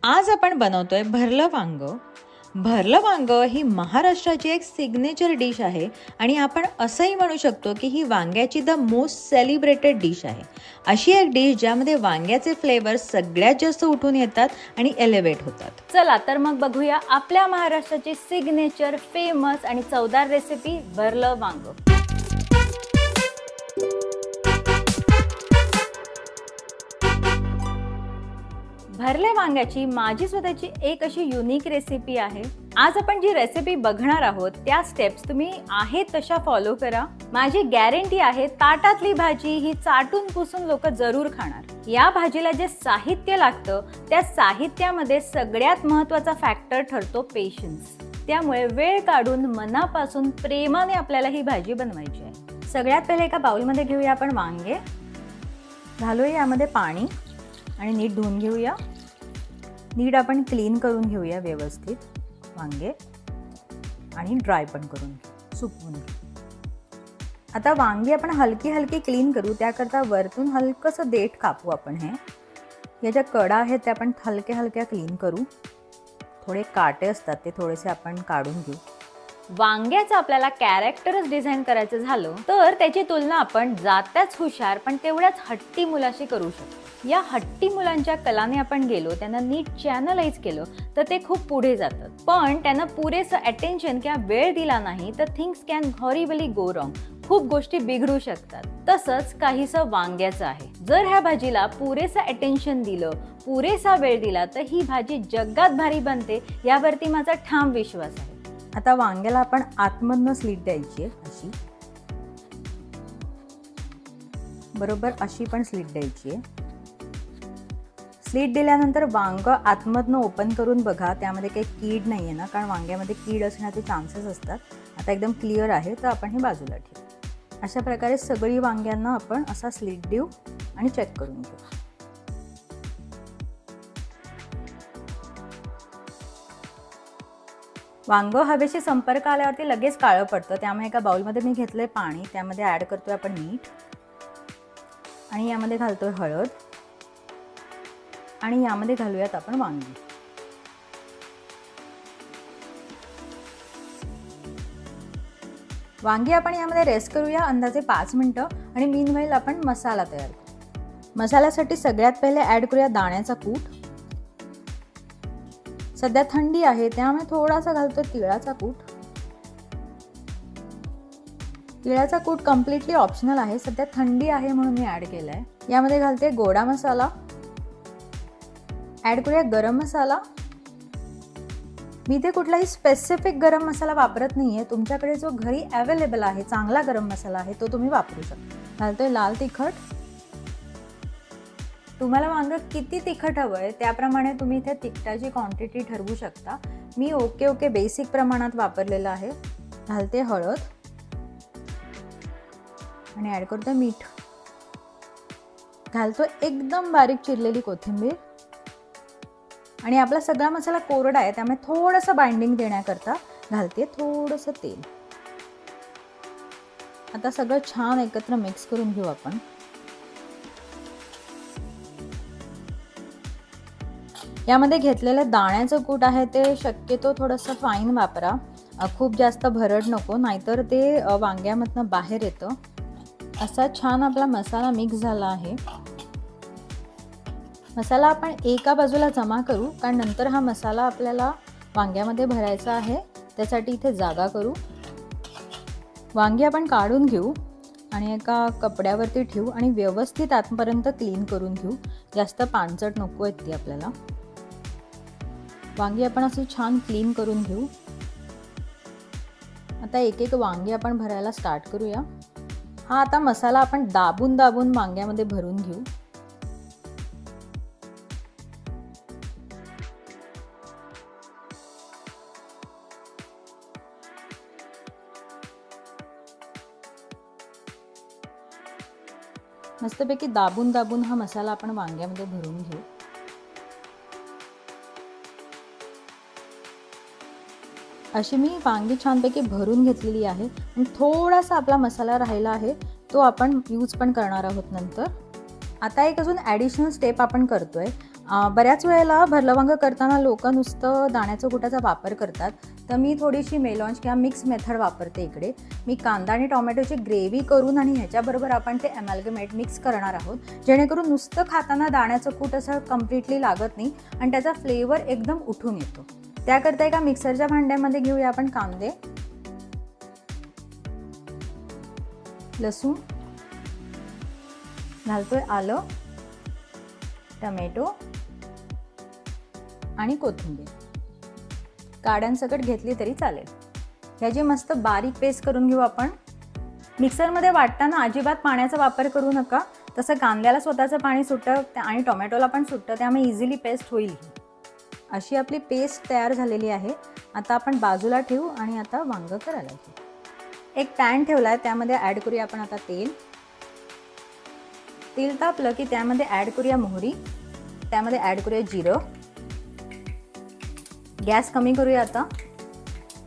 आज आपण बनवतोय भरलं वांग. भरलं वांग ही महाराष्ट्राची एक सिग्नेचर डिश आहे आणि आपण असंही म्हणू शकतो की ही वांग्याची द मोस्ट सेलिब्रेटेड डिश आहे. अशी एक डिश ज्यामध्ये वांग्याचे फ्लेवर्स सगळ्यात जास्त उठून येतात आणि एलिव्हेट होतात. चला तर मग बघूया आपल्या महाराष्ट्राची सिग्नेचर फेमस आणि चवदार रेसिपी भरलं वांग. भरले वांग्याची माझी स्वतःची एक अशी युनिक रेसिपी आहे. आज आपण जी रेसिपी बघणार आहोत त्या स्टेप्स तुम्ही आहेत तशा फॉलो करा. माझी गॅरंटी आहे ताटातली भाजी ही चाटून पुसून लोक जरूर खाणार. या भाजीला जे साहित्य लागतं त्या साहित्यामध्ये सगळ्यात महत्त्वाचा फॅक्टर ठरतो पेशन्स. त्यामुळे वेळ काढून मनापासून प्रेमाने आपल्याला ही भाजी बनवायची आहे. सगळ्यात पहिले एका बाउलमध्ये घेऊया आपण वांगे, घालूया यामध्ये पाणी आणि नीट धुवून घेऊया. नीट आपण क्लीन करून घेऊया व्यवस्थित वांगे आणि ड्राय पण करून सुकवून घेऊ. आता वांगी आपण हलकी हलकी क्लीन करू. त्याकरता वरतून हलकंसं देठ कापू आपण. या ज्या कडा आहेत त्या आपण हलक्या हलक्या क्लीन करू. थोडे काटे असतात ते थोडेसे आपण काढून घेऊ. वांग्याचं आपल्याला कॅरेक्टरच डिझाईन करायचं झालं तर त्याची तुलना आपण जात्याच हुशार पण तेवढ्याच हट्टी मुलाशी करू शकतो. या हट्टी मुलांच्या कलाने आपण गेलो, त्यांना नीट चॅनलाइज केलं तर ते खूप पुढे जातात. पण त्यांना पुरेसं अटेन्शन किंवा वेळ दिला नाही तर things can horribly go wrong. खूप गोष्टी बिघडू शकतात. तसंच काहीसं वांग्याचं आहे. जर ह्या भाजीला पुरेसं अटेन्शन दिलं, पुरेसा वेळ दिला तर ही भाजी जगात भारी बनते यावरती माझा ठाम विश्वास आहे. आता वांग्याला आपण आतमधनं स्लिट द्यायची आहे. अशी बरोबर अशी पण स्लिट द्यायची आहे. स्लिट दिल्यानंतर वांग आतमधनं ओपन करून बघा त्यामध्ये काही कीड नाही आहे ना, कारण वांग्यामध्ये कीड असण्याचे चान्सेस असतात. आता एकदम क्लिअर आहे तर आपण हे बाजूला ठेवू. अशा प्रकारे सगळी वांग्यांना आपण असा स्लिट देऊ आणि चेक करून घेऊ. वांग हवेशी संपर्क आल्यावरती लगेच काळं पडतं. त्यामुळे एका बाउलमध्ये मी घेतलंय पाणी, त्यामध्ये ॲड करतोय आपण मीठ आणि यामध्ये घालतोय हळद आणि यामध्ये घालूयात आपण वांगी. वांगी आपण यामध्ये रेस्ट करूया अंदाजे 5 मिनिटं आणि मीनवाईल आपण मसाला तयार करू. मसाल्यासाठी सगळ्यात पहिले ॲड करूया दाण्याचा कूट. सध्या थंडी आहे त्यामुळे थोडासा घालतो तिळाचा कूट. तिळाचा कूट कम्प्लिटली ऑप्शनल आहे. सध्या थंडी आहे म्हणून मी ॲड केलाय. यामध्ये घालते गोडा मसाला. ॲड करूया गरम मसाला. मी इथे कुठलाही स्पेसिफिक गरम मसाला वापरत नाहीये. तुमच्याकडे जो घरी अवेलेबल आहे चांगला गरम मसाला आहे तो तुम्ही वापरू शकता. घालतोय लाल तिखट. तुम्हाला वांग किती तिखट हवंय त्याप्रमाणे तुम्ही इथे तिखटाची क्वांटिटी ठरवू शकता. मी ओके बेसिक प्रमाणात वापरलेलं आहे. घालते हळद आणि ॲड करतोय मीठ. घालतोय एकदम बारीक चिरलेली कोथिंबीर आणि आपला सगळा मसाला कोरडा आहे त्यामुळे थोडंसं बाइंडिंग देण्याकरता घालते थोडंसं तेल. आता सगळं छान एकत्र मिक्स करून घेऊ आपण. यामध्ये घेतलेलं दाण्याचं कूट आहे ते शक्यतो थोडंसं फाईन वापरा. खूप जास्त भरड नको, नाहीतर ते वांग्यामधनं बाहेर येतं. असा छान आपला मसाला मिक्स झाला आहे. मसाला आपण एका बाजूला जमा करू कारण नंतर हा मसाला आपल्याला वांग्यामध्ये भरायचा आहे. त्यासाठी इथे जागा करू. वांगी आपण काढून घेऊ आणि एका कपड्यावरती ठेवू आणि व्यवस्थित आतपर्यंत क्लीन करून घेऊ. जास्त पानचट नको आहेत ती आपल्याला. वांगी आपण अशी छान क्लीन करून घेऊ. आता एक एक वांगी आपण भरायला स्टार्ट करूया. हा आता मसाला आपण दाबून दाबून वांग्यामध्ये भरून घेऊ. मस्तपैकी दाबून दाबून हा मसाला आपण वांग्यामध्ये भरून घेऊ. अशी मी वांगी छानपैकी भरून घेतलेली आहे आणि थोडासा आपला मसाला राहिला आहे तो आपण यूज पण करणार आहोत नंतर. आता एक अजून ॲडिशनल स्टेप आपण करतोय. बऱ्याच वेळेला भरलं वांगं करताना लोक नुसतं दाण्याचं कुटाचा वापर करतात, तर मी थोडीशी मेलॉन्ज किंवा मिक्स मेथड वापरते इकडे. मी कांदा आणि टोमॅटोची ग्रेव्ही करून आणि ह्याच्याबरोबर आपण ते ॲमॅल्गमेट मिक्स करणार आहोत, जेणेकरून नुसतं खाताना दाण्याचं कूट असं कम्प्लिटली लागत नाही आणि त्याचा फ्लेवर एकदम उठून येतो. त्याकरता एका मिक्सरच्या भांड्यामध्ये घेऊया आपण कांदे, लसूण, घालतोय आलं, टमॅटो आणि कोथिंबीर. काड्यांसकट घेतली तरी चालेल. ह्याची मस्त बारीक पेस्ट करून घेऊ आपण. मिक्सरमध्ये वाटताना अजिबात पाण्याचा वापर करू नका, तसं कांद्याला स्वतःचं पाणी सुटतं आणि टोमॅटोला पण सुटतं, त्यामुळे इझिली पेस्ट होईल. अशी आपली पेस्ट तयार झालेली आहे. आता आपण बाजूला ठेवू आणि आता वांगं करायला घेऊ. एक पॅन ठेवला आहे, त्यामध्ये ॲड करूया आपण आता तेल. तेल तापलं की त्यामध्ये ॲड करूया मोहरी, त्यामध्ये ॲड करूया जिरं. गॅस कमी करूया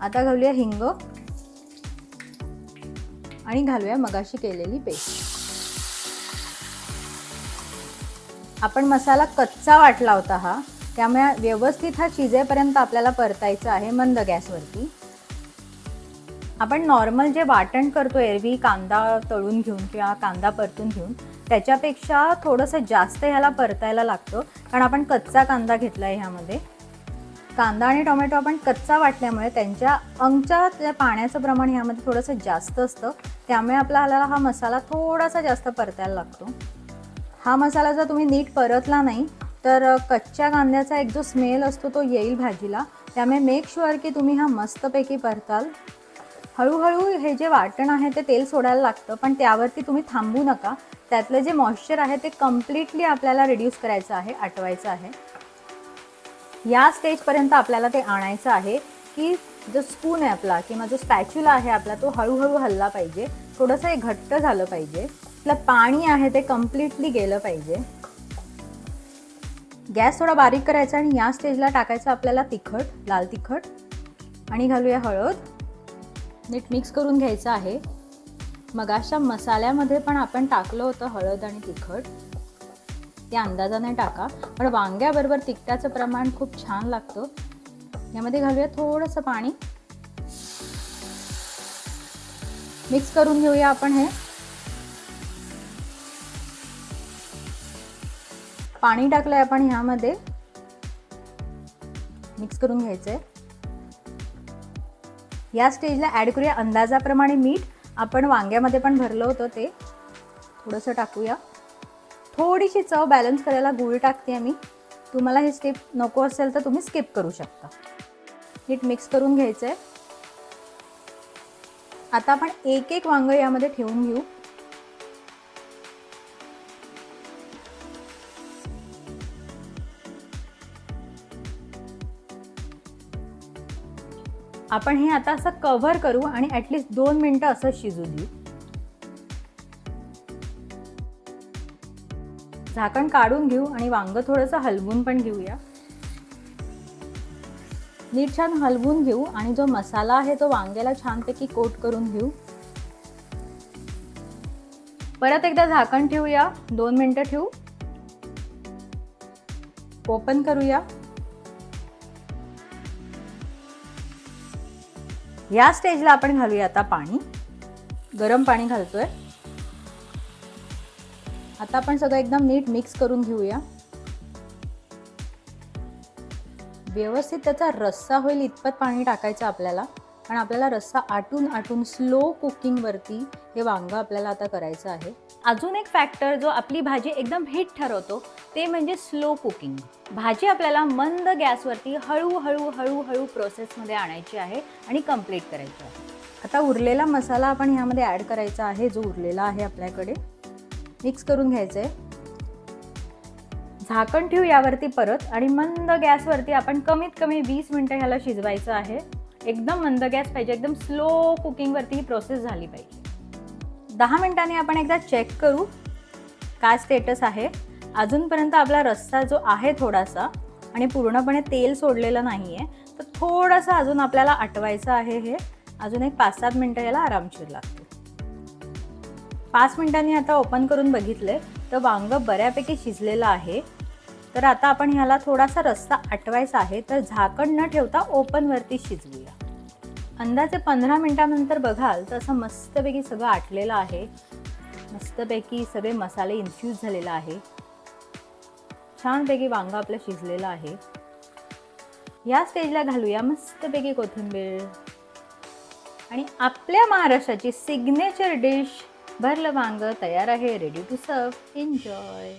आता घालूया हिंग आणि घालूया मगाशी केलेली पेस्ट. आपण मसाला कच्चा वाटला होता हा, त्यामुळे व्यवस्थित हा शिजेपर्यंत आपल्याला परतायचा आहे मंद गॅसवरती. आपण नॉर्मल जे वाटण करतो एरवी कांदा तळून घेऊन किंवा कांदा परतून घेऊन, त्याच्यापेक्षा थोडंसं जास्त ह्याला परतायला लागतं, कारण आपण कच्चा कांदा घेतला आहे. ह्यामध्ये कांदा आणि टोमॅटो आपण कच्चा वाटल्यामुळे त्यांच्या त्या पाण्याचं प्रमाण ह्यामध्ये थोडंसं जास्त असतं, त्यामुळे आपल्याला हा मसाला थोडासा जास्त परतायला लागतो. हा मसाला जर तुम्ही नीट परतला नाही तर कच्च्या कांद्याचा एक जो स्मेल असतो तो येईल भाजीला, त्यामुळे मेक शुअर की तुम्ही हा मस्तपैकी परताल. हळूहळू हे जे वाटण आहे ते तेल सोडायला लागतं, पण त्यावरती तुम्ही थांबू नका. त्यातलं जे मॉइश्चर आहे ते कम्प्लिटली आपल्याला रिड्यूस करायचं आहे, आटवायचं आहे. या स्टेजपर्यंत आपल्याला ते आणायचं आहे की जो स्पून आहे आपला किंवा जो स्पॅच्युला आहे आपला तो हळूहळू हलला पाहिजे, थोडंसं हे घट्ट झालं पाहिजे, आपलं पाणी आहे ते कम्प्लिटली गेलं पाहिजे. गॅस थोडा बारीक करायचा आणि या स्टेजला टाकायचं आपल्याला तिखट, लाल तिखट आणि घालूया हळद. नीट मिक्स करून घ्यायचं आहे. मगाशा मसाल्यामध्ये पण आपण टाकलं होतं हळद आणि तिखट, त्या अंदाजाने टाका, पण वांग्याबरोबर तिखटाचं प्रमाण खूप छान लागतं. यामध्ये घालूया थोडंसं पाणी, मिक्स करून घेऊया आपण. हे पाणी टाकलंय आपण, ह्यामध्ये मिक्स करून घ्यायचंय. या स्टेजला ॲड करूया अंदाजाप्रमाणे मीठ. आपण वांग्यामध्ये पण भरलं होतं ते थोडंसं टाकूया. थोडीशी चव बॅलन्स करायला गूळ टाकते मी. तुम्हाला हे स्टेप नको असेल तर तुम्ही स्किप करू शकता. नीट मिक्स करून घ्यायचंय. आता आपण एक एक वांग यामध्ये ठेवून घेऊ. आपण हे आता असं कव्हर करू आणि ॲटलिस्ट 2 मिनिटं असं शिजू देऊ. झाकण काढून घेऊ आणि वांग थोडंसं हलवून पण घेऊया. नीट छान हलवून घेऊ आणि जो मसाला आहे तो वांग्याला छानपैकी कोट करून घेऊ. परत एकदा झाकण ठेवूया, 2 मिनिटं ठेवू. ओपन करूया. या स्टेजला आपण घालूया आता पाणी. गरम पाणी घालतोय. आता आपण सगळं एकदम नीट मिक्स करून घेऊया. व्यवस्थित त्याचा रस्सा होईल इतपत पाणी टाकायचं आपल्याला, कारण आपल्याला रस्सा आटून आटून स्लो कुकिंगवरती हे वांगं आपल्याला आता करायचं आहे. अजून एक फॅक्टर जो आपली भाजी एकदम हिट ठरवतो ते म्हणजे स्लो कुकिंग. भाजी आपल्याला मंद गॅसवरती हळूहळू हळूहळू प्रोसेसमध्ये आणायची आहे आणि कंप्लीट करायची आहे. आता उरलेला मसाला आपण ह्यामध्ये ॲड करायचा आहे, जो उरलेला आहे आपल्याकडे. मिक्स करून घ्यायचं आहे. झाकण ठेवू यावरती परत आणि मंद गॅसवरती आपण कमीत कमी 20 मिनिटं ह्याला शिजवायचं आहे. एकदम मंद गॅस पाहिजे, एकदम स्लो कुकिंगवरती ही प्रोसेस झाली पाहिजे. 10 मिनिटांनी आपण एकदा चेक करू काय स्टेटस आहे. अजूनपर्यंत आपला रस्सा जो आहे थोडासा आणि पूर्णपणे तेल सोडलेलं नाही आहे, तर थोडासा अजून आपल्याला आटवायचं आहे. हे अजून एक 5-7 मिनिटं याला आरामशीर लागते. 5 मिनिटांनी आता ओपन करून बघितले तर वांग बऱ्यापैकी शिजलेलं आहे. तर आता आपण ह्याला थोडासा रस्सा आटवायचा आहे, तर झाकण न ठेवता ओपनवरती शिजवूया. अंदाजे 15 मिनिटांनंतर बघाल तर असं मस्तपैकी सगळं आटलेलं आहे. मस्तपैकी सगळे मसाले इन्फ्यूज झालेला आहे. छानपैकी वांगं आपलं शिजलेलं आहे. या स्टेजला घालूया मस्तपैकी कोथिंबीर आणि आपल्या महाराष्ट्राची सिग्नेचर डिश भरलं वांग तयार आहे. Ready to serve. एन्जॉय.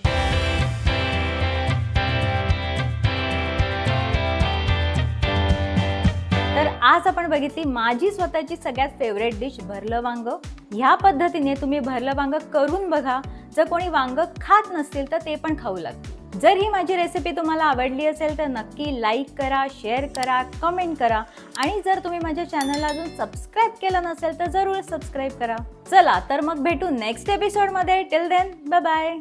तर आज आपण बघितली माझी स्वतःची सगळ्यात फेवरेट डिश भरलं वांग. ह्या पद्धतीने तुम्ही भरलं वांग करून बघा. जर कोणी वांग खात नसतील तर ते पण खाऊ लागतील. जर ही माझी रेसिपी तुम्हाला आवडली असेल तर नक्की लाईक करा, शेअर करा, कमेंट करा आणि जर तुम्ही माझ्या चॅनलला अजून सबस्क्राईब केलं नसेल तर जरूर सबस्क्राईब करा. चला तर मग भेटू नेक्स्ट एपिसोडमध्ये. Till then bye bye.